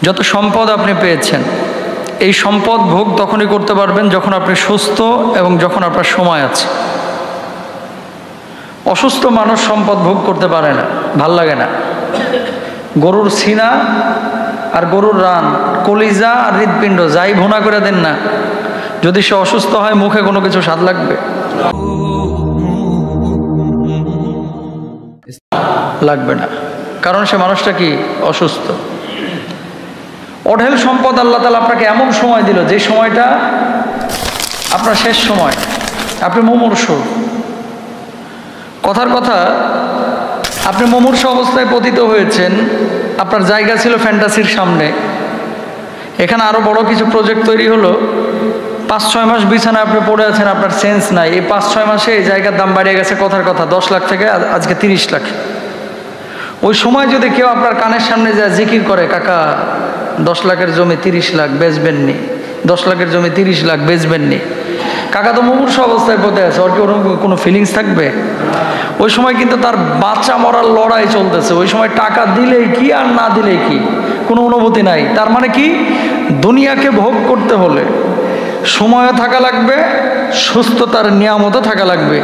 যত সম্পদ আপনি পেয়েছেন, এই সম্পদ ভোগ তখনই করতে পারবেন যখন আপনি সুস্থ এবং যখন আপনার সময় আছে। অসুস্থ মানুষ সম্পদ ভোগ করতে পারে না, ভাল লাগে না। গরুর সিনা আর গরুর রান, কলিজা আর হৃৎপিণ্ড যাই ভুনা করে দেন না, যদি সে অসুস্থ হয় মুখে কোনো কিছু স্বাদ লাগবে? লাগবে না, কারণ সে মানুষটা কি অসুস্থ। অঢেল সম্পদ আল্লাহ তাআলা আপনাকে এমন সময় দিল যে সময়টা আপনার শেষ সময়, আপনি মুমূর্ষু। কথার কথা, আপনি মুমূর্ষু অবস্থায় পতিত হয়েছেন, আপনার জায়গা ছিল ফ্যান্টাসির সামনে, এখানে আরো বড় কিছু প্রজেক্ট তৈরি হলো, 5-6 মাস বিছানায় আপনি পড়ে আছেন, আপনার সেন্স নাই। এই 5-6 মাসে এই জায়গার দাম বাড়িয়ে গেছে, কথার কথা 10 লাখ থেকে আজকে 30 লাখ। ওই সময় যদি কেউ আপনার কানের সামনে যায় জিকির করে, কাকা 10 লাখের জমি 30 লাখ বেচবেননি, 10 লাখের জমি 30 লাখ বেচবেননি, কাকা তো মুমূর্ষু অবস্থায় পড়ে আছে, ওর কি ওরকম কোনো ফিলিংস থাকবে? ওই সময় কিন্তু তার বাঁচা মরার লড়াই চলতেছে। ওই সময় টাকা দিলেই কি আর না দিলেই কি, কোনো অনুভূতি নাই। তার মানে কি, দুনিয়াকে ভোগ করতে হলে সময়ও থাকা লাগবে, সুস্থতার নিয়ামতও থাকা লাগবে।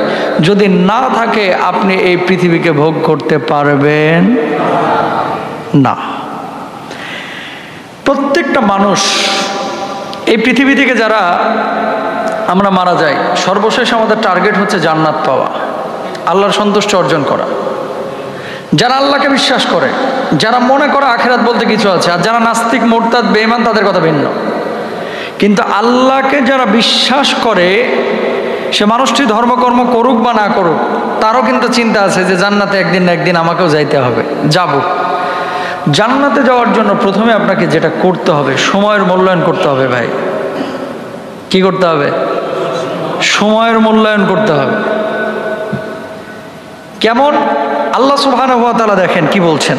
যদি না থাকে আপনি এই পৃথিবীকে ভোগ করতে পারবেন না। প্রত্যেকটা মানুষ এই পৃথিবী থেকে যারা আমরা মারা যাই, সর্বশেষ আমাদের টার্গেট হচ্ছে জান্নাত পাওয়া, আল্লাহর সন্তুষ্টি অর্জন করা। যারা আল্লাহকে বিশ্বাস করে, যারা মনে করে আখিরাত বলতে কিছু আছে, আর যারা নাস্তিক, মুরতাদ, বেঈমান, তাদের কথা ভিন্ন। কিন্তু আল্লাহকে যারা বিশ্বাস করে, সে মানুষটি ধর্মকর্ম করুক বা না করুক, তারও কিন্তু চিন্তা আছে যে জান্নাতে একদিন না একদিন আমাকেও যাইতে হবে, যাব। জান্নাতে যাওয়ার জন্য প্রথমে আপনাকে যেটা করতে হবে, সময়ের মূল্যায়ন করতে হবে। ভাই, কি করতে হবে? সময়ের মূল্যায়ন করতে হবে। কেমন? আল্লাহ সুবহানাহু ওয়া তাআলা দেখেন কি বলছেন,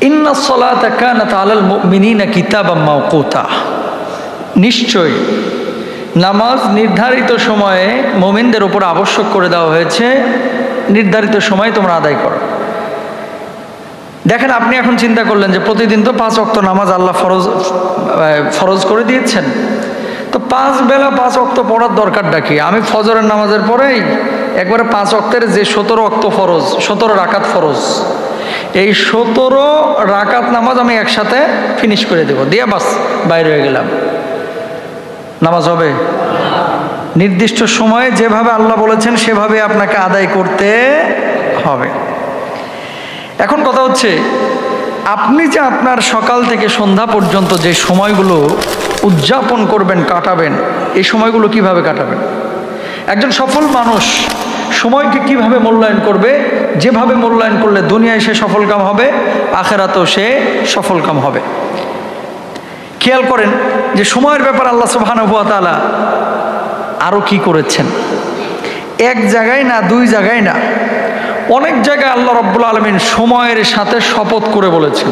ইন্নাস সালাতা কানাত আলাল মুমিনিনা কিতাবাম মাওকুতা। নিশ্চয় নামাজ নির্ধারিত সময়ে মুমিনদের উপর আবশ্যক করে দেওয়া হয়েছে, নির্ধারিত সময়ে তোমরা আদায় করো। দেখেন, আপনি এখন চিন্তা করলেন যে প্রতিদিন তো 5 ওয়াক্ত নামাজ আল্লাহ ফরজ করে দিয়েছেন, তো 5 বেলা 5 ওয়াক্ত পড়ার দরকারটা কি? আমি ফজরের নামাজের পরেই একবারে 5 ওয়াক্তের যে 17 ওয়াক্ত ফরজ, 17 রাকাত ফরজ, এই 17 রাকাত নামাজ আমি একসাথে ফিনিশ করে দেব, দিয়ে বাস বাইরে হয়ে গেলাম। নামাজ হবে? নির্দিষ্ট সময়ে যেভাবে আল্লাহ বলেছেন সেভাবে আপনাকে আদায় করতে হবে। এখন কথা হচ্ছে, আপনি যে আপনার সকাল থেকে সন্ধ্যা পর্যন্ত যে সময়গুলো উদযাপন করবেন, কাটাবেন, এই সময়গুলো কিভাবে কাটাবেন? একজন সফল মানুষ সময়কে কিভাবে মূল্যায়ন করবে? যেভাবে মূল্যায়ন করলে দুনিয়ায় সে সফলকাম হবে, আখিরাতেও সে সফলকাম হবে। খেয়াল করেন যে সময়ের ব্যাপার আল্লাহ সুবহানাহু ওয়া তাআলা আরো কি করেছেন। এক জায়গায় না, 2 জায়গায় না, অনেক জায়গায় আল্লাহ রাব্বুল আলামিন সময়ের সাথে শপথ করে বলেছেন।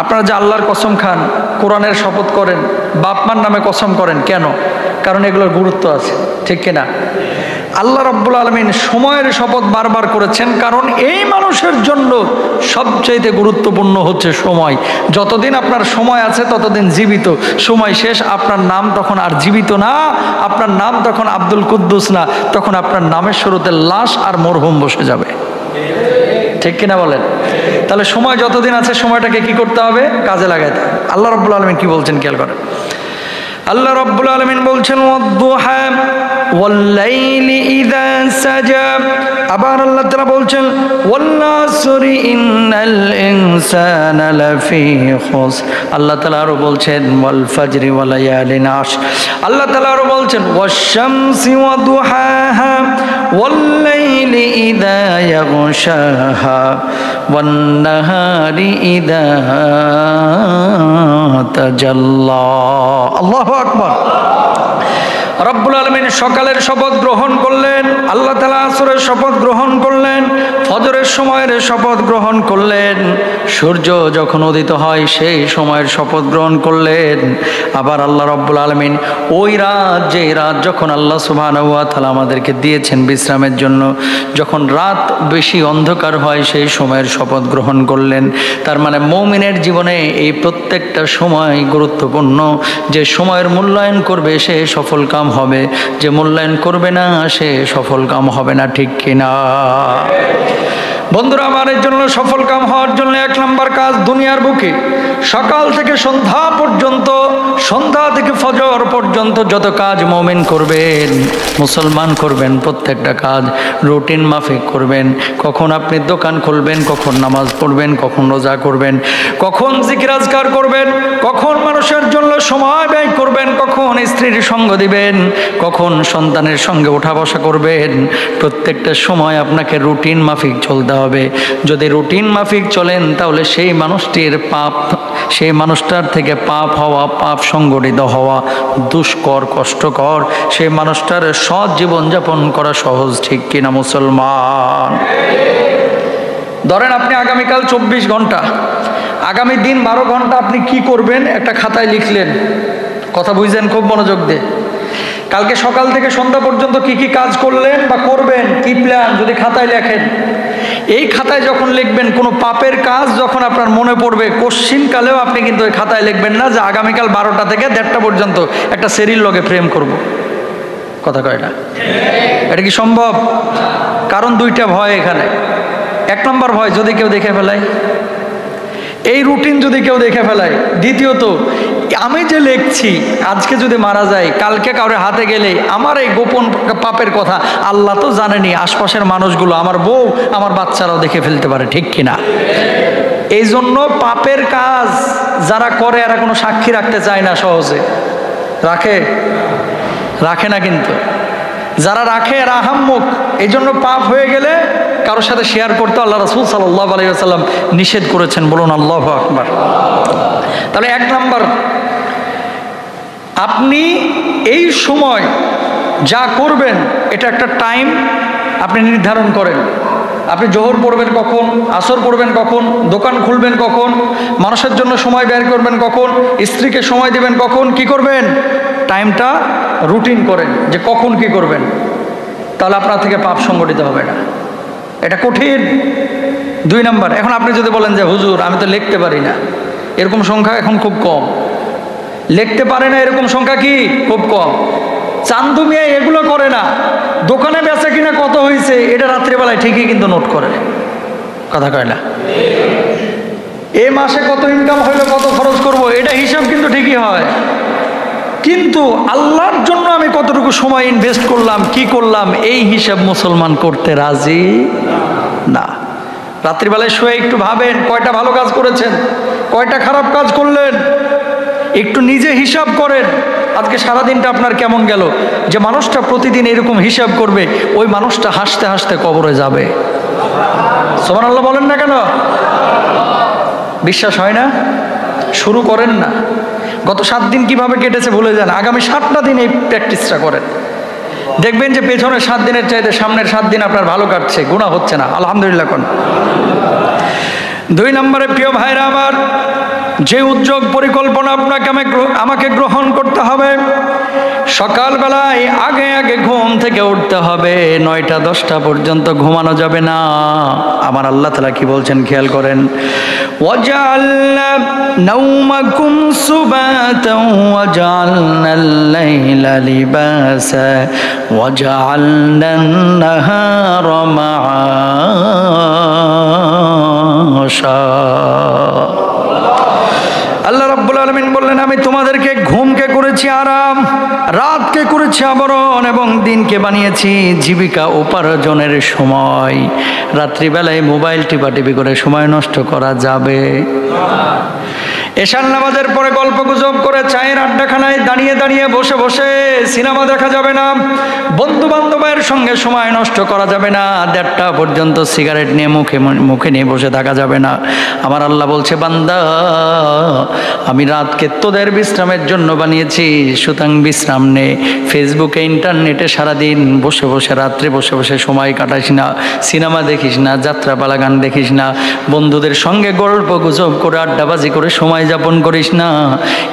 আপনারা যে আল্লাহর কসম খান, কোরআনের শপথ করেন, বাপ মার নামে কসম করেন, কেন? কারণ এগুলোর গুরুত্ব আছে, ঠিক কিনা? আল্লাহ রাব্বুল আলামিন সময়ের শপথ বারবার করেছেন, কারণ এই মানুষের জন্য সবচাইতে গুরুত্বপূর্ণ হচ্ছে সময়। যতদিন আপনার সময় আছে ততদিন জীবিত, সময় শেষ আপনার নাম তখন আর জীবিত না, আপনার নাম তখন আব্দুল কুদ্দুস না, তখন আপনার নামের শুরুতে লাশ আর মরহুম বসে যাবে, ঠিক কিনা বলেন? তাহলে সময় যতদিন আছে সময়টাকে কি করতে হবে? কাজে লাগাইতে হবে। আল্লাহ রাব্বুল আলামিন কি বলছেন খেয়াল করেন। আল্লাহ রাব্বুল আলামিন বলছেন ওয়াদ-দুহা ওয়াল-লাইলি ইযা সাজা। আবার আল্লাহ তাআলা বলছেন ওয়াল-আসরি ইন্নাল ইনসানা লাফি খুসর। আল্লাহ তাআলা আরো বলছেন ওয়াল-ফাজরি ওয়া-লায়ালিন আশর। আল্লাহ তাআলা আরো বলছেন ওয়াশ-শামসি ওয়া-দুহাহা ওয়াল-লাইলি ইযা ইয়াগশাহা ওয়ান-নাহারি ইযা তাজাল্লা। আল্লাহু আকবার। রব্বুল আলামিন সকালের শপথ গ্রহণ করলেন, আল্লাহ তাআলা আসরের শপথ গ্রহণ করলেন, ফজরের সময়ের শপথ গ্রহণ করলেন, সূর্য যখন উদিত হয় সেই সময়ের শপথ গ্রহণ করলেন। আবার আল্লাহ রাব্বুল আলামিন ওই রাত, যে রাত যখন আল্লাহ সুবহানাহু ওয়া তাআলা আমাদেরকে দিয়েছেন বিশ্রামের জন্য, যখন রাত বেশি অন্ধকার হয় সেই সময়ের শপথ গ্রহণ করলেন। তার মানে মুমিনের জীবনে এই প্রত্যেকটা সময় গুরুত্বপূর্ণ। যে সময়ের মূল্যায়ন করবে সে সফল কাম হবে, যে মূল্যায়ন করবে না সে সফল কাম হবে না, ঠিক কিনা? বন্ধুরা আমার, এর জন্য সফল কাম হওয়ার জন্য 1 নম্বর কাজ, দুনিয়ার বুকে সকাল থেকে সন্ধ্যা পর্যন্ত, সন্ধ্যা থেকে ফজর পর্যন্ত যত কাজ মুমিন করবেন, মুসলমান করবেন, প্রত্যেকটা কাজ রুটিন মাফিক করবেন। কখন আপনি দোকান খুলবেন, কখন নামাজ পড়বেন, কখন রোজা করবেন, কখন জিকির আজকার করবেন, কখন মানুষের জন্য সময় ব্যয় করবেন, কখন স্ত্রীর সঙ্গ দিবেন, কখন সন্তানের সঙ্গে ওঠা বসা করবেন। প্রত্যেকটা সময় আপনাকে রুটিন মাফিক চলতে হবে। যদি রুটিন মাফিক চলেন তাহলে সেই মানুষটির পাপ, সেই মানুষটার থেকে পাপ হওয়া, পাপ সংগঠিত হওয়া দুষ্কর, কষ্টকর। সেই মানুষটার সৎ জীবনযাপন করা সহজ, ঠিক কিনা মুসলমান? ধরেন আপনি আগামীকাল 24 ঘন্টা, আগামী দিন 12 ঘন্টা আপনি কি করবেন একটা খাতায় লিখলেন। কথা বুঝছেন? খুব মনোযোগ দিয়ে। কালকে সকাল থেকে সন্ধ্যা পর্যন্ত কি কি কাজ করলেন বা করবেন, কি প্ল্যান, যদি খাতায় লেখেন। এই খাতায় যখন লিখবেন, কোনো পাপের কাজ যখন আপনার মনে পড়বে, কোশ্চিনকালেও আপনি কিন্তু ওই খাতায় লিখবেন না যে আগামীকাল 12টা থেকে 1:30টা পর্যন্ত একটা সেরির লগে প্রেম করব। কথা কয় না? এটা কি সম্ভব? কারণ 2টা ভয় এখানে। 1 নম্বর ভয়, যদি কেউ দেখে ফেলায়, এই রুটিন যদি কেউ দেখে ফেলায়। দ্বিতীয়ত, আমি যে লিখছি আজকে যদি মারা যায়, কালকে কাউরে হাতে গেলে আমার এই গোপন পাপের কথা আল্লাহ তো জানেনি, আশপাশের মানুষগুলো, আমার বউ, আমার বাচ্চারাও দেখে ফেলতে পারে, ঠিক কিনা? এই জন্য পাপের কাজ যারা করে এরা কোনো সাক্ষী রাখতে চায় না, সহজে রাখে না। কিন্তু যারা রাখে এরা আহাম্মক। এই জন্য পাপ হয়ে গেলে কারোর সাথে শেয়ার করতে আল্লাহ রাসূল সাল্লাল্লাহু আলাইহি ওয়াসাল্লাম নিষেধ করেছেন। বলুন আল্লাহু আকবার। তাহলে 1 নম্বর, আপনি এই সময় যা করবেন এটা একটা টাইম আপনি নির্ধারণ করেন। আপনি জোহর পড়বেন কখন, আসর পড়বেন কখন, দোকান খুলবেন কখন, মানুষের জন্য সময় বের করবেন কখন, স্ত্রীকে সময় দেবেন কখন, কি করবেন, টাইমটা রুটিন করেন যে কখন কি করবেন। তাহলে আপনার থেকে পাপ সংগঠিত হবে না। এটা কঠিন। 2 নম্বর, এখন আপনি যদি বলেন যে হুজুর আমি তো লিখতে পারি না, এরকম সংখ্যা এখন খুব কম। লিখতে পারে না এরকম সংখ্যা কি খুব কম। চান্দু মিয়া এগুলো করে না, দোকানে বেচা কিনা কত হয়েছে এটা রাত্রিবেলায় ঠিকই কিন্তু নোট করে। কথা কয় না? এই মাসে কত ইনকাম হইলো, কত খরচ করব, এটা হিসাব কিন্তু ঠিকই হয়। কিন্তু আল্লাহর জন্য আমি কতটুকু সময় ইনভেস্ট করলাম, কি করলাম, এই হিসাব মুসলমান করতে রাজি না। রাত্রিবেলায় শুয়ে একটু ভাবেন কয়টা ভালো কাজ করেছেন, কয়টা খারাপ কাজ করলেন, একটু নিজে হিসাব করেন। আজকে সারাদিনটা আপনার কেমন গেল। যে মানুষটা প্রতিদিন এরকম হিসাব করবে ওই মানুষটা হাসতে হাসতে কবরে যাবে। সুবহানাল্লাহ বলেন না কেন? বিশ্বাস হয় না? শুরু করেন না। গত 7 দিন কিভাবে কেটেছে ভুলে যান, আগামী 7টা দিন এই প্র্যাকটিসটা করেন। দেখবেন যে পেছনের 7 দিনের চাইতে সামনের 7 দিন আপনার ভালো কাটছে, গুনাহ হচ্ছে না। আলহামদুলিল্লাহ কোন। 2 নম্বরে প্রিয় ভাইরা আমার, যে উদ্যোগ পরিকল্পনা আপনাকে আমাকে গ্রহণ করতে হবে, সকালবেলায় আগে আগে ঘুম থেকে উঠতে হবে। 9টা 10টা পর্যন্ত ঘুমানো যাবে না। আমার আল্লাহ তাআলা কি বলছেন খেয়াল করেন, ওয়াজআলনা নাওমাকুম সুবাতান ওয়াজআলনাল লাইলা লিবাসা ওয়াজআলনান নাহারা মাআশা। আল্লাহ রাব্বুল আলামিন বললেন, আমি তোমাদেরকে ঘুমকে করেছি আরাম, রাতকে করেছি আবরণ এবং দিনকে বানিয়েছি জীবিকা উপার্জনের সময়। রাত্রিবেলায় মোবাইল টিপাটিপি করে সময় নষ্ট করা যাবে। এশার নামাজের পরে গল্প গুজব করে চায়ের আড্ডাখানায় দাঁড়িয়ে দাঁড়িয়ে বসে বসে সিনেমা দেখা যাবে না, বন্ধু বান্ধবের সঙ্গে সময় নষ্ট করা যাবে না, 1:30 পর্যন্ত সিগারেট নিয়ে মুখে নিয়ে বসে থাকা যাবে না। আমার আল্লাহ বলছে, বান্দা আমি রাতকে তোদের বিশ্রামের জন্য বানিয়েছি, সুতরাং বিশ্রাম নে। ফেসবুকে ইন্টারনেটে সারাদিন বসে বসে রাত্রে বসে বসে সময় কাটাস না, সিনেমা দেখিস না, যাত্রাপালা গান দেখিস না, বন্ধুদের সঙ্গে গল্প গুজব করে আড্ডাবাজি করে সময় যাপন করিস না।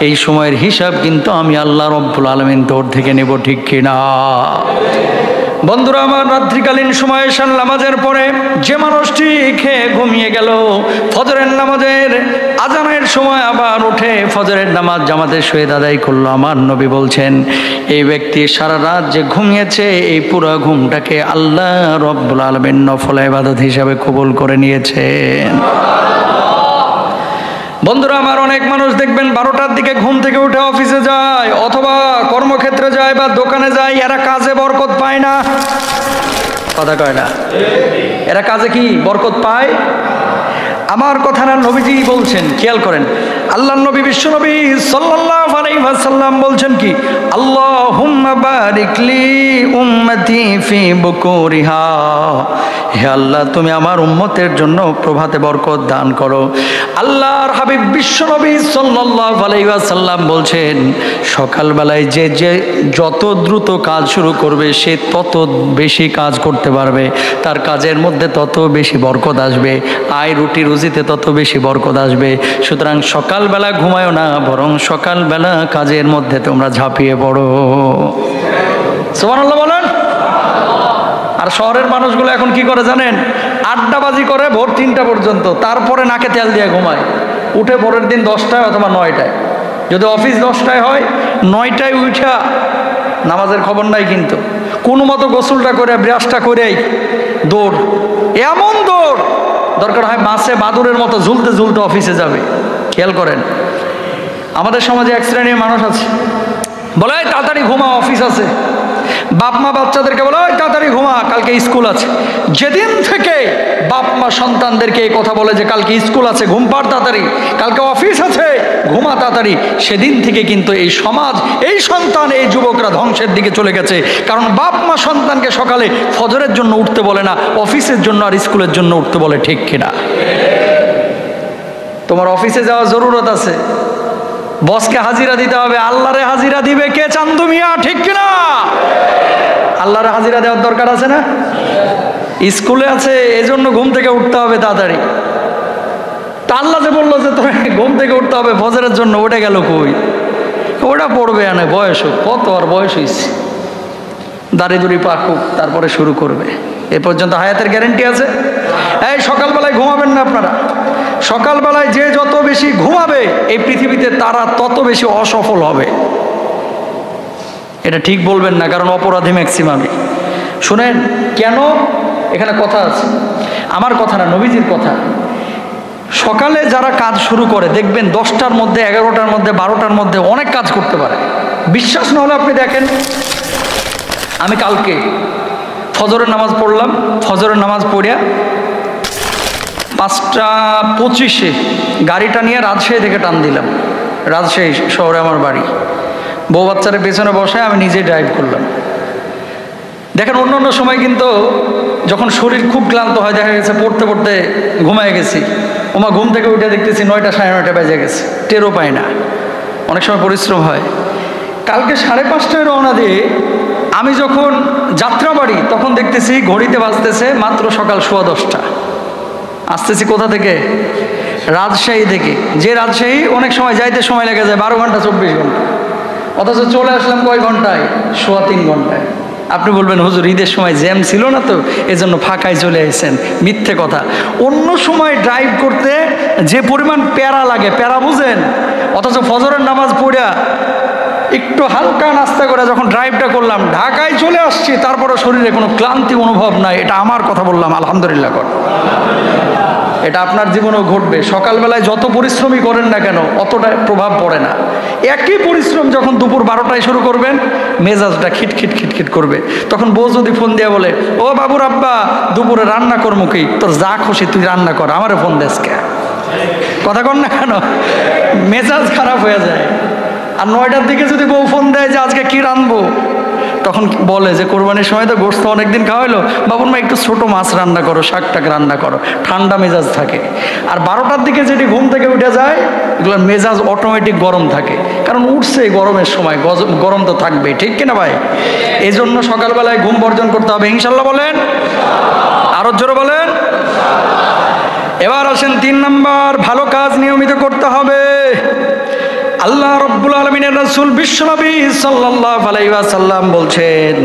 এই সময়ের হিসাব কিন্তু আমি আল্লাহ রব্বুল আলামিন তোর থেকে নেব, ঠিক কিনা? বন্ধুরা আমার, রাত্রিকালীন সময়ে এশার নামাজের পরে যে মানুষটি খেয়ে ঘুমিয়ে গেল, ফজরের নামাজের আজানের সময় আবার উঠে ফজরের নামাজ জামাতে শুয়ে আদায় করলো, আমার নবী বলছেন এই ব্যক্তি সারা রাত যে ঘুমিয়েছে এই পুরো ঘুমটাকে আল্লাহ রব্বুল আলামিন নফল ইবাদত হিসাবে কবুল করে নিয়েছেন। বন্ধুরা আমার, অনেক মানুষ দেখবেন 12টার দিকে ঘুম থেকে উঠে অফিসে যায় অথবা কর্মক্ষেত্রে যায় বা দোকানে যায়, এরা কাজে বরকত পায় না। কথা কয় না? এরা কাজে কি বরকত পায়? আমার কথা না, নবীজি বলছেন, খেয়াল করেন, আল্লাহর নবী বিশ্বনবী সাল্লাল্লাহু আলাইহি ওয়াসাল্লাম বলছেন কি, আল্লাহুম্মা বারিক লি উম্মতি ফি বুকুরিহা, হে আল্লাহ তুমি আমার উম্মতের জন্য প্রভাতে বরকত দান করো। আল্লাহর হাবিব বিশ্বনবী সাল্লাল্লাহু আলাইহি ওয়াসাল্লাম বলছেন, সকালবেলায় যে যত দ্রুত কাজ শুরু করবে সে তত বেশি কাজ করতে পারবে, তার কাজের মধ্যে তত বেশি বরকত আসবে, আয় রুটি রুজিতে তত বেশি বরকত আসবে। সুতরাং সকালবেলা ঘুমায়ও না, বরং সকালবেলা কাজের মধ্যে তোমরা ঝাঁপিয়ে পড়ো। সুবহানাল্লাহ বলেন। আর শহরের মানুষগুলো এখন কি করে জানেন? আড্ডাবাজি করে ভোর 3টা পর্যন্ত, তারপরে নাকে তেল দিয়ে ঘুমায়, উঠে পরের দিন 10টায় অথবা 9টায়। যদি অফিস 10টায় হয়, 9টায় উঠা নামাজের খবর নাই, কিন্তু কোনো মতো গোসলটা করে ব্রাশটা করেই দৌড়, এমন দৌড় দরকার হয় মাছে বাদুরের মতো ঝুলতে ঝুলতে অফিসে যাবে। খেয়াল করেন, আমাদের সমাজে এক শ্রেণীর মানুষ আছে, বলে তাড়াতাড়ি ঘুমা, অফিস আছে। বাপ মা বাচ্চাদেরকে বলে তাড়াতাড়ি ঘুমা, কালকে স্কুল আছে। যেদিন থেকে বাপ মা সন্তানদেরকে এই কথা বলে যে কালকে স্কুল আছে, ঘুম পাড় তাড়াতাড়ি, কালকে অফিস আছে, ঘুমা তাড়াতাড়ি, সেদিন থেকে কিন্তু এই সমাজ, এই সন্তান, এই যুবকরা ধ্বংসের দিকে চলে গেছে। কারণ বাপ মা সন্তানকে সকালে ফজরের জন্য উঠতে বলে না, অফিসের জন্য আর স্কুলের জন্য উঠতে বলে, ঠিক কিনা? তোমার অফিসে যাওয়ার জরুরত আছে, বসকে হাজিরা দিতে হবে, আল্লাহরে হাজিরা দিবে কে? চান্দু মিয়া, ঠিক কিনা? আল্লাহরে হাজিরা দেওয়ার দরকার আছে না? স্কুলে আছে, এজন্য ঘুম থেকে উঠতে হবে তাড়াতাড়ি। তা আল্লাহ যে বললো যে তুমি ঘুম থেকে উঠতে হবে ফজরের জন্য, ওটা গেল কই? ওটা পড়বে আনে, বয়স হোক, কত আর বয়স হয়েছে, দাড়ি দুড়ি পাকুক তারপরে শুরু করবে। এ পর্যন্ত হায়াতের গ্যারেন্টি আছে? এই সকালবেলায় ঘুমাবেন না আপনারা। সকালবেলায় যে যত বেশি ঘুমাবে এই পৃথিবীতে তারা তত বেশি অসফল হবে। এটা ঠিক বলবেন না, কারণ অপরাধী ম্যাক্সিমামই। শুনেন কেন, এখানে কথা আছে, আমার কথা না, নবীজির কথা। সকালে যারা কাজ শুরু করে দেখবেন 10টার মধ্যে, 11টার মধ্যে, 12টার মধ্যে অনেক কাজ করতে পারে। বিশ্বাস না হলে আপনি দেখেন, আমি কালকে ফজরের নামাজ পড়লাম, ফজরের নামাজ পড়িয়া 5টা 25-এ গাড়িটা নিয়ে রাজশাহী থেকে টান দিলাম। রাজশাহী শহরে আমার বাড়ি। বউ বাচ্চারা পেছনে বসায় আমি নিজে ড্রাইভ করলাম। দেখেন অন্য সময় কিন্তু যখন শরীর খুব ক্লান্ত হয়, দেখা গেছে পড়তে পড়তে ঘুমায় গেছি, ওমা ঘুম থেকে উঠে দেখতেছি 9টা 9:30 বেজে গেছে, টেরও পাই না। অনেক সময় পরিশ্রম হয়। কালকে 5:30টায় রওনা দিয়ে আমি যখন যাত্রাবাড়ি, তখন দেখতেছি ঘড়িতে বাজতেছে মাত্র সকাল 10:15। আসতেছি কোথা থেকে? রাজশাহী থেকে। যে রাজশাহী অনেক সময় যাইতে সময় লেগে যায় 12 ঘন্টা 24 ঘন্টা, অথচ চলে আসলাম কয় ঘন্টায়? 3.25 ঘন্টায়। আপনি বলবেন হুজুর ঈদের সময় জ্যাম ছিল না তো, এজন্য ফাঁকায় চলে আসছেন। মিথ্যে কথা। অন্য সময় ড্রাইভ করতে যে পরিমাণ প্যারা লাগে, প্যারা বুঝেন, অথচ ফজরের নামাজ পড়া একটু হালকা নাস্তা করে যখন ড্রাইভটা করলাম, ঢাকায় চলে আসছি, তারপরে শরীরে কোনো ক্লান্তি অনুভব নাই। এটা আমার কথা বললাম, আলহামদুলিল্লাহ কর। এটা আপনার জীবনেও ঘটবে। সকালবেলায় যত পরিশ্রমই করেন না কেন অতটা প্রভাব পড়ে না। একই পরিশ্রম যখন দুপুর 12টায় শুরু করবেন, মেজাজটা খিটখিট খিটখিট করবে। তখন বউ যদি ফোন দিয়ে বলে, ও বাবুর আব্বা দুপুরে রান্না করবো কি, তোর যা খুশি তুই রান্না কর, আমারে ফোন দেস কে? কথা কন না কেন? মেজাজ খারাপ হয়ে যায়। আর 9টার দিকে যদি বউ ফোন দেয় যে আজকে কি রানবো, তখন বলে যে কোরবানির সময় তো গোশত অনেকদিন খাওয়া হলো, বাবুর মা একটু ছোট মাছ রান্না করো, শাক টাক রান্না করো, ঠান্ডা মেজাজ থাকে। আর 12টার দিকে যেটি ঘুম থেকে উঠে যায়, এগুলোর মেজাজ অটোমেটিক গরম থাকে, কারণ উঠছে গরমের সময়, গরম তো থাকবে, ঠিক কিনা ভাই? এই জন্য সকালবেলায় ঘুম বর্জন করতে হবে, ইনশাল্লাহ বলেন, আরো জোরে বলেন। এবার আসেন 3 নাম্বার, ভালো কাজ নিয়মিত করতে হবে। আল্লাহ রাব্বুল আলামিনের রাসূল বিশ্বনবী সাল্লাল্লাহু আলাইহি ওয়াসাল্লাম বলছেন,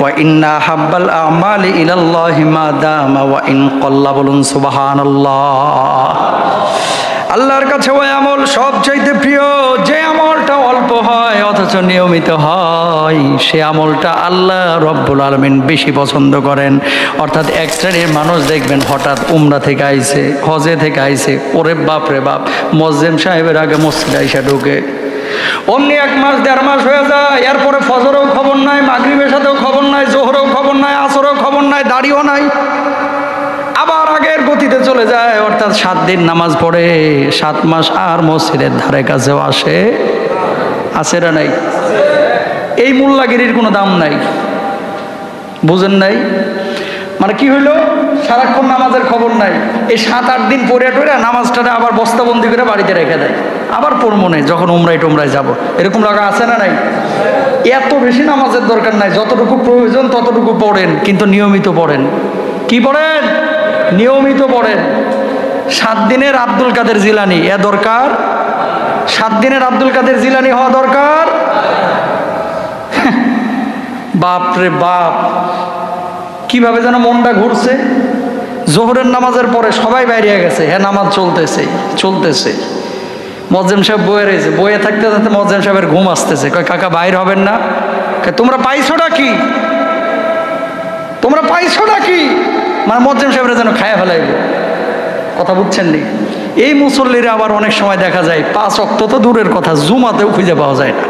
ওয়া ইন্না হাব্বাল আমালি ইলাল্লাহি মা দামা ওয়া ইন ক্বাল্লা, বলুন সুবহানাল্লাহ। আল্লাহর কাছে ওই আমল সবচাইতে প্রিয় যে আমলটা অল্প হয় অথচ নিয়মিত হয়, সে আমলটা আল্লাহ রাব্বুল আলামিন বেশি পছন্দ করেন। অর্থাৎ এক শ্রেণীর মানুষ দেখবেন হঠাৎ উমরা থেকে আইছে, হজে থেকে আইছে, ওরে বাপ রে বাপ, মুয়াজ্জিম সাহেবের আগে মসজিদে আইসা ঢোকে, অমনি 1 মাস 1.5 মাস হয়ে যায়, এরপরে ফজরেও খবর নাই, মাগরিবের সাথেও খবর নাই, জোহরেও খবর নাই, আসরেও খবর নাই, দাড়িও নাই, আবার আগের গতিতে চলে যায়। অর্থাৎ 7 দিন নামাজ পড়ে, 7 মাস আর মসজিদের ধারে কাছেও আসে না নাই? এই মোল্লাগিরির কোনো দাম নাই, বুঝেন নাই? মানে কি হইলো, সারাক্ষণ নামাজের খবর নাই, এই 7-8 দিন পরে টরে নামাজটারে আবার বস্তাবন্দি করে বাড়িতে রেখে দেয়, আবার পড়বো না যখন উমরায় টুমরায় যাবো, এরকম লাগা আছে না নাই? এত বেশি নামাজের দরকার নাই, যতটুকু প্রয়োজন ততটুকু পড়েন, কিন্তু নিয়মিত পড়েন। কি পড়েন? নিয়মিত পড়েন। 7 দিনের আব্দুল কাদের জিলানী এ দরকার, 7 দিনের আব্দুল কাদের জিলানী হওয়া দরকার। বাপ রে বাপ, কিভাবে যেন মনটা ঘুরছে। জোহরের নামাজের পরে সবাই বাইরে গেছে, হ্যাঁ নামাজ চলতেছে, মুয়াজ্জিম সাহেব বয়ে রয়েছে, বয়ে থাকতে থাকতে মুয়াজ্জিম সাহেবের ঘুম আসতেছে, কয় কাকা বাইর হবেন না? তোমরা পাইছোটা কি, তোমরা পাইছোটা কি? মানে মুয়াজ্জিম সাহেবরা যেন খায়া ফেলাইব, কথা বুঝছেন নি? এই মুসল্লিরা আবার অনেক সময় দেখা যায় 5 ওয়াক্ত তো দূরের কথা, জুমাতেও খুঁজে পাওয়া যায় না।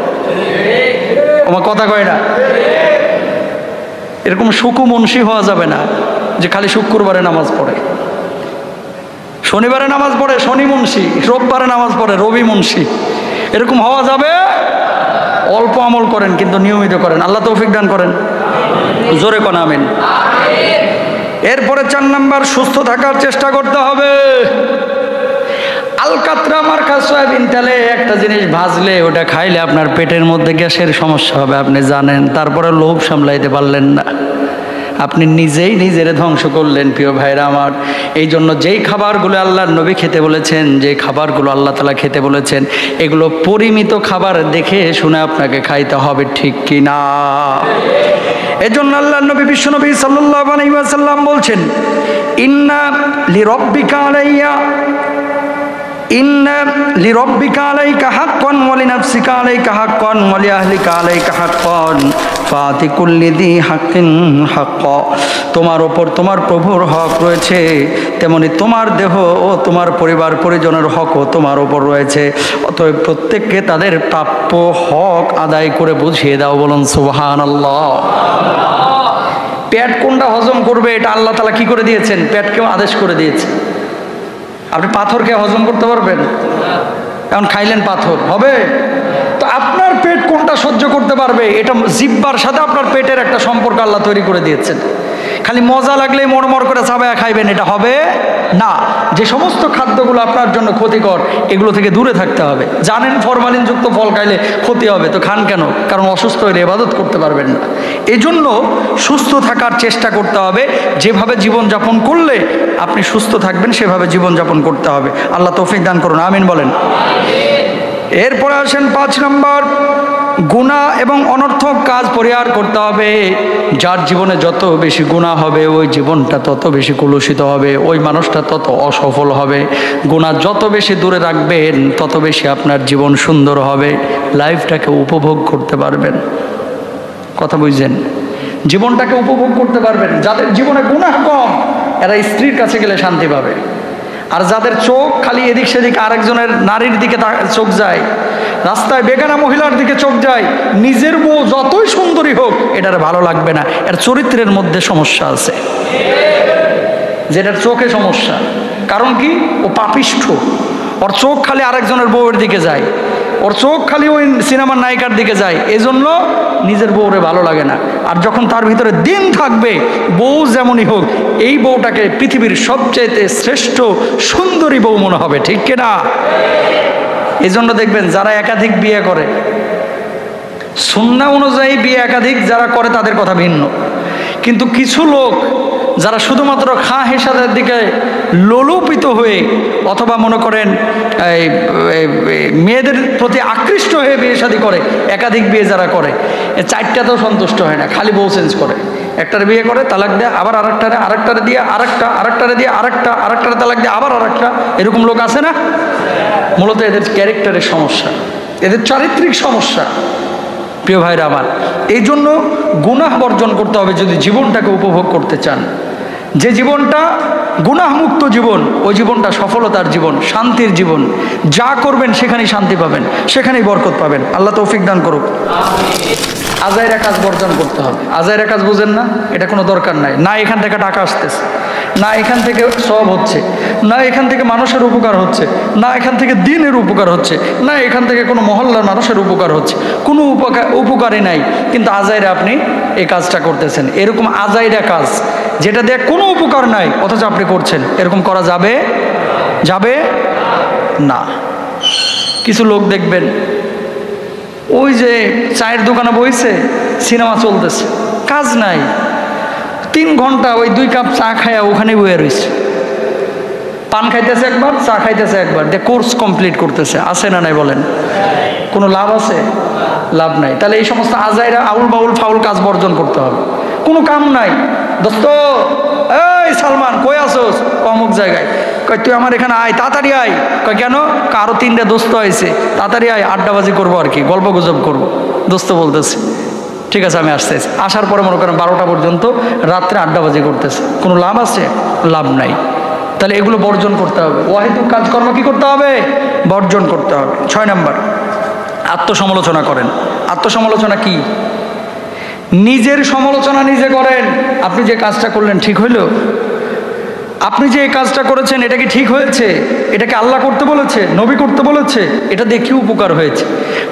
আমার কথা কয় না? এরকম সুকুমনসি হওয়া যাবে না যে খালি শুক্রবারে নামাজ পড়ে, শনিবারে নামাজ পড়ে শনি মুন্সি, রোববারে নামাজ পড়ে রবি মুন্সি, এরকম হওয়া যাবে? অল্প আমল করেন কিন্তু নিয়মিত করেন, আল্লাহ তৌফিক দান করেন, জোরে কোন আমিন। এরপরে 4 নাম্বার, সুস্থ থাকার চেষ্টা করতে হবে। আলকাতরা মার্কা সয়াবিন তেলে একটা জিনিস ভাজলে ওটা খাইলে আপনার পেটের মধ্যে গ্যাসের সমস্যা হবে, আপনি জানেন, তারপরে লোভ সামলাইতে পারলেন না, আপনি নিজেই নিজের ধ্বংস করলেন। প্রিয় ভাইরা আমার, এই জন্য যেই খাবারগুলো আল্লাহর নবী খেতে বলেছেন, যে খাবারগুলো আল্লাহ তাআলা খেতে বলেছেন, এগুলো পরিমিত খাবার দেখে শুনে আপনাকে খাইতে হবে, ঠিক কি না? এজন্য আল্লাহর নবী বিশ্বনবী সাল্লাল্লাহু আলাইহি ওয়াসাল্লাম বলছেন, ইন্না লিরাব্বিকা আলাইয়া ইন্না লিরাব্বিকা আলাইকা হাক্কান ওয়া লিনাফসিকা আলাইকা হাক্কান ওয়া লিআহলিকা আলাইকা হাক্কান ফাতি কুল্লি যী হাক্কিন হাক্কা। তোমার ওপর তোমার প্রভুর হক রয়েছে, তেমনি তোমার দেহ ও তোমার পরিবার পরিজনের হকও তোমার ওপর রয়েছে, অতএব প্রত্যেককে তাদের প্রাপ্য হক আদায় করে বুঝিয়ে দাও, বলুন সুবহানাল্লাহ। পেট কোনটা হজম করবে এটা আল্লাহ তাআলা কি করে দিয়েছেন? পেটকেও আদেশ করে দিয়েছে। আপনি পাথরকে হজম করতে পারবেন? এখন খাইলেন পাথর হবে? তো আপনার পেট কোনটা সহ্য করতে পারবে, এটা জিহ্বার সাথে আপনার পেটের একটা সম্পর্ক আল্লাহ তৈরি করে দিয়েছেন। খালি মজা লাগলেই মরমর করে চাবায়া খাইবেন, এটা হবে না। যে সমস্ত খাদ্যগুলো আপনার জন্য ক্ষতিকর, এগুলো থেকে দূরে থাকতে হবে। জানেন ফরমালিনযুক্ত ফল খাইলে ক্ষতি হবে, তো খান কেন? কারণ অসুস্থ হলে ইবাদত করতে পারবেন না। এই জন্য সুস্থ থাকার চেষ্টা করতে হবে, যেভাবে জীবনযাপন করলে আপনি সুস্থ থাকবেন সেভাবে জীবনযাপন করতে হবে। আল্লাহ তৌফিক দান করুন, আমিন বলেন। এরপরে আসেন 5 নম্বর, গুনাহ এবং অনর্থক কাজ পরিহার করতে হবে। যার জীবনে যত বেশি গুনাহ হবে ওই জীবনটা তত বেশি কলুষিত হবে, ওই মানুষটা তত অসফল হবে। গুনাহ যত বেশি দূরে রাখবেন তত বেশি আপনার জীবন সুন্দর হবে, লাইফটাকে উপভোগ করতে পারবেন। কথা বুঝছেন? জীবনটাকে উপভোগ করতে পারবেন। যাদের জীবনে গুনাহ কম এরা স্ত্রীর কাছে গেলে শান্তি পাবে, আর যাদের চোখ খালি এদিক সেদিক আরেকজনের নারীর দিকে চোখ যায়, রাস্তায় বেগানা মহিলার দিকে চোখ যায়, নিজের বউ যতই সুন্দরী হোক এটার ভালো লাগবে না, এর চরিত্রের মধ্যে সমস্যা আছে, যেটার চোখে সমস্যা। কারণ কি? ও পাপিষ্ঠ, ওর চোখ খালি আরেকজনের বউয়ের দিকে যায়, ওর চোখ খালি ওই সিনেমার নায়িকার দিকে যায়, এজন্য নিজের বউরে ভালো লাগে না। আর যখন তার ভিতরে দিন থাকবে, বউ যেমনই হোক, এই বউটাকে পৃথিবীর সবচেয়ে শ্রেষ্ঠ সুন্দরী বউ মনে হবে, ঠিক কিনা? এই জন্য দেখবেন যারা একাধিক বিয়ে করে, সুন্নাহ অনুযায়ী বিয়ে একাধিক যারা করে তাদের কথা ভিন্ন, কিন্তু কিছু লোক যারা শুধুমাত্র খাঁ হেসাদের দিকে লোলুপিত হয়ে অথবা মনে করেন মেয়েদের প্রতি আকৃষ্ট হয়ে বিয়ে শাদী করে, একাধিক বিয়ে যারা করে, চারটাতেও সন্তুষ্ট হয় না, খালি বউ চেঞ্জ করে। একটারে বিয়ে করে, তালাক দেয়, আবার আরেকটারে দিয়ে আরেকটারে দিয়ে আরেকটারে তালাক দেয়, আবার আরেকটা। এরকম লোক আছে না? মূলত এদের ক্যারেক্টারের সমস্যা, এদের চারিত্রিক সমস্যা। প্রিয় ভাইরা আমার, এই জন্য গুনাহ বর্জন করতে হবে যদি জীবনটাকে উপভোগ করতে চান। যে জীবনটা গুনাহমুক্ত জীবন, ওই জীবনটা সফলতার জীবন, শান্তির জীবন। যা করবেন সেখানেই শান্তি পাবেন, সেখানেই বরকত পাবেন। আল্লাহ তৌফিক দান করুক। আজাইরা কাজ বর্জন করতে হবে। আজাইরা কাজ বুঝেন না? এটা কোনো দরকার নাই। না এখান থেকে টাকা আসতেছে, না এখান থেকে সওয়াব হচ্ছে, না এখান থেকে মানুষের উপকার হচ্ছে, না এখান থেকে দিনের উপকার হচ্ছে, না এখান থেকে কোনো মহল্লার মানুষের উপকার হচ্ছে, কোনো উপকারই নাই, কিন্তু আজাইরা আপনি এই কাজটা করতেছেন। এরকম আজাইরা কাজ যেটা দিয়ে কোনো উপকার নাই অথচ আপনি করছেন, এরকম করা যাবে যাবে না। কিছু লোক দেখবেন ওই যে চায়ের দোকানে বইছে, সিনেমা চলতেছে, কাজ নাই, 3 ঘন্টা ওই 2 কাপ চা খায়া ওখানে বয়ে রয়েছে, পান খাইতেছে একবার, চা খাইতেছে একবার, দিয়ে কোর্স কমপ্লিট করতেছে। আছে না নাই বলেন? কোনো লাভ আছে? লাভ নাই। তাহলে এই সমস্ত আজাইরা আউল বাউল ফাউল কাজ বর্জন করতে হবে। কোনো কাম নাই। দোস্ত, এই সালমান কই আসোস? অমুক জায়গায়। কয় তুই আমার এখানে আয়, তাড়াতাড়ি আয়। কয় কেন? কারো 3টা দোস্ত হয়েছে, তাড়াতাড়ি আয়, আড্ডাবাজি করবো আর কি, গল্প গুজব করবো। দোস্ত বলতেছে ঠিক আছে আমি আসতেছি। আসার পরে মনে করেন 12টা পর্যন্ত রাত্রে আড্ডাবাজি করতেছে। কোনো লাভ আছে? লাভ নাই। তাহলে এগুলো বর্জন করতে হবে। ওয়াহিদুল কাজকর্ম কি করতে হবে? বর্জন করতে হবে। 6 নম্বর, আত্মসমালোচনা করেন। আত্মসমালোচনা কি? নিজের সমালোচনা নিজে করেন। আপনি যে কাজটা করলেন ঠিক হইল? আপনি যে এই কাজটা করেছেন এটা কি ঠিক হয়েছে? এটাকে আল্লাহ করতে বলেছে, নবী করতে বলেছে, এটা দেখে উপকার হয়েছে।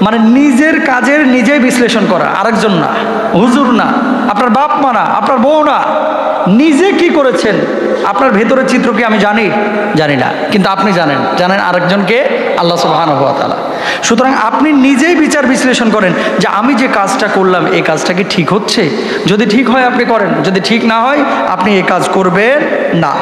মানে নিজের কাজের নিজেই বিশ্লেষণ করা, আরেকজন না, হুজুর না, আপনার বাপ মা না, আপনার বউ না, নিজে কি করেছেন। আপনার ভেতরের চিত্র কি আমি জানি না, কিন্তু আপনি জানেন আরেকজনকে, আল্লাহ সুবহানাহু ওয়া তাআলা। সুতরাং আপনি নিজেই বিচার বিশ্লেষণ করেন যে আমি যে কাজটা করলাম এই কাজটা কি ঠিক হচ্ছে। যদি ঠিক হয় আপনি করেন, যদি ঠিক না হয় আপনি এই কাজ করবেন না।